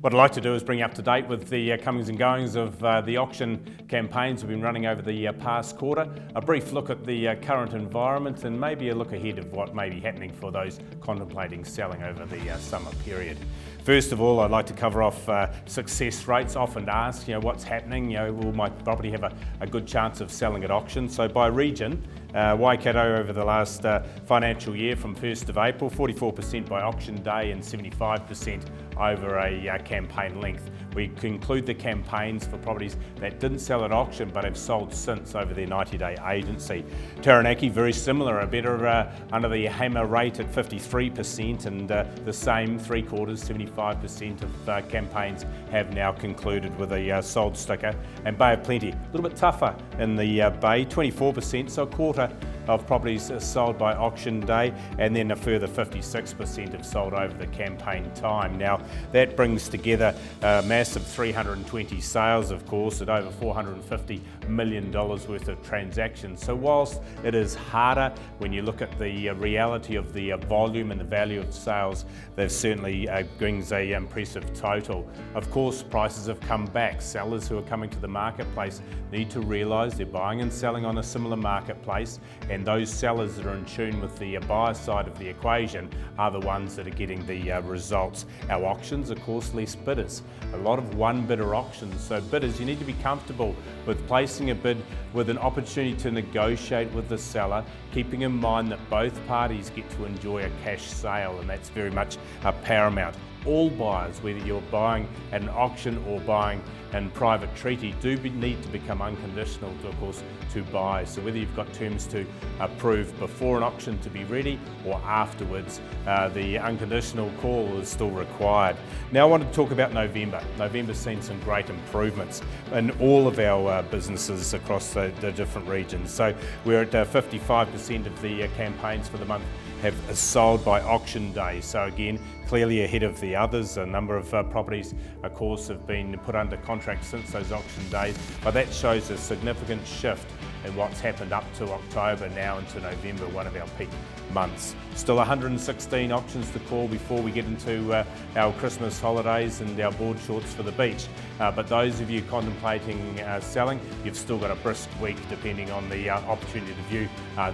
What I'd like to do is bring you up to date with the comings and goings of the auction campaigns we've been running over the past quarter, a brief look at the current environment and maybe a look ahead of what may be happening for those contemplating selling over the summer period. First of all, I'd like to cover off success rates. Often asked, what's happening? Will my property have a good chance of selling at auction? So by region, Waikato over the last financial year from 1st of April, 44% by auction day and 75% over a campaign length. We include the campaigns for properties that didn't sell at auction but have sold since over their 90-day agency. Taranaki, very similar, a better under the hammer rate at 53%, and the same 75% of campaigns have now concluded with a sold sticker. And Bay of Plenty, a little bit tougher in the Bay, 24%, so a quarter of properties are sold by auction day, and then a further 56% have sold over the campaign time. Now that brings together a massive 320 sales, of course, at over $450 million worth of transactions. So whilst it is harder when you look at the reality of the volume and the value of sales, that certainly brings a impressive total. Of course, prices have come back. Sellers who are coming to the marketplace need to realise they're buying and selling on a similar marketplace, and those sellers that are in tune with the buyer side of the equation are the ones that are getting the results. Our auctions, of course, less bidders. A lot of one bidder auctions. So bidders, you need to be comfortable with placing a bid with an opportunity to negotiate with the seller, keeping in mind that both parties get to enjoy a cash sale, and that's very much paramount. All buyers, whether you're buying at an auction or buying in private treaty, do need to become unconditional, of course, to buy. So whether you've got terms to approve before an auction to be ready or afterwards, the unconditional call is still required. Now I want to talk about November. November's seen some great improvements in all of our businesses across the different regions. So we're at 55% of the campaigns for the month have sold by auction day. So again, clearly ahead of the others. A number of properties, of course, have been put under contract since those auction days, but that shows a significant shift in what's happened up to October, now into November, one of our peak months. Still 116 auctions to call before we get into our Christmas holidays and our board shorts for the beach. But those of you contemplating selling, you've still got a brisk week depending on the opportunity to view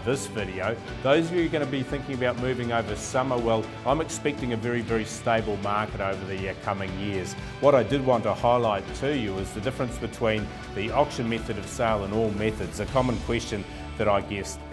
this video. Those of you who are going to be thinking about moving over summer, well, I'm expecting a very, very stable market over the coming years. What I did want to highlight to you is the difference between the auction method of sale and all methods. A common question that I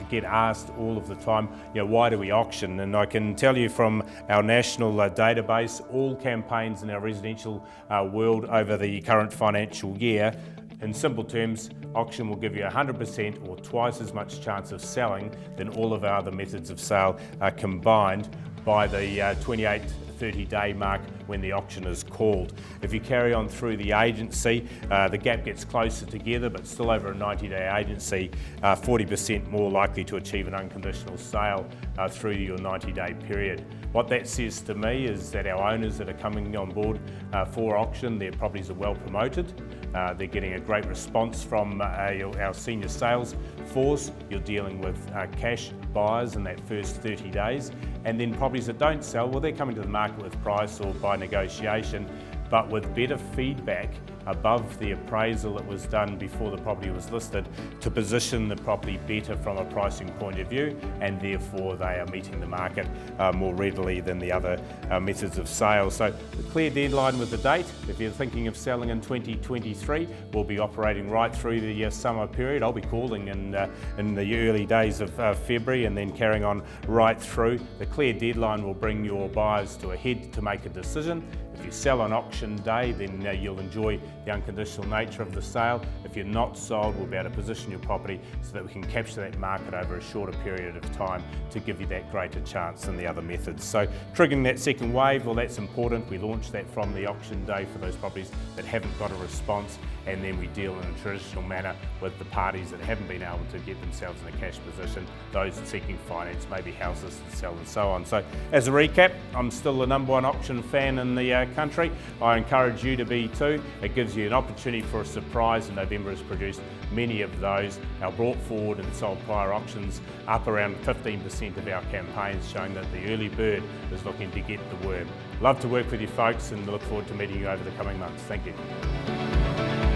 get asked all of the time, why do we auction? And I can tell you from our national database, all campaigns in our residential world over the current financial year, in simple terms, auction will give you 100% or twice as much chance of selling than all of our other methods of sale combined by the 30-day mark when the auction is called. If you carry on through the agency, the gap gets closer together, but still over a 90-day agency, 40% more likely to achieve an unconditional sale through your 90-day period. What that says to me is that our owners that are coming on board for auction, their properties are well promoted. They're getting a great response from our senior sales force. You're dealing with cash buyers in that first 30 days. And then properties that don't sell, well, they're coming to the market with price or by negotiation, but with better feedback above the appraisal that was done before the property was listed to position the property better from a pricing point of view, and therefore they are meeting the market more readily than the other methods of sale. So a clear deadline with the date. If you're thinking of selling in 2023, we'll be operating right through the summer period. I'll be calling in the early days of February and then carrying on right through. The clear deadline will bring your buyers to a head to make a decision. If you sell on auction day, then you'll enjoy the unconditional nature of the sale. If you're not sold, we'll be able to position your property so that we can capture that market over a shorter period of time to give you that greater chance than the other methods. So triggering that second wave, well, that's important. We launched that from the auction day for those properties that haven't got a response, and then we deal in a traditional manner with the parties that haven't been able to get themselves in a cash position, those seeking finance, maybe houses to sell and so on. So as a recap, I'm still the #1 auction fan in the country. I encourage you to be too. It gives you you an opportunity for a surprise, and November has produced many of those. Our brought forward and sold prior auctions up around 15% of our campaigns, showing that the early bird is looking to get the worm. Love to work with you folks and look forward to meeting you over the coming months. Thank you.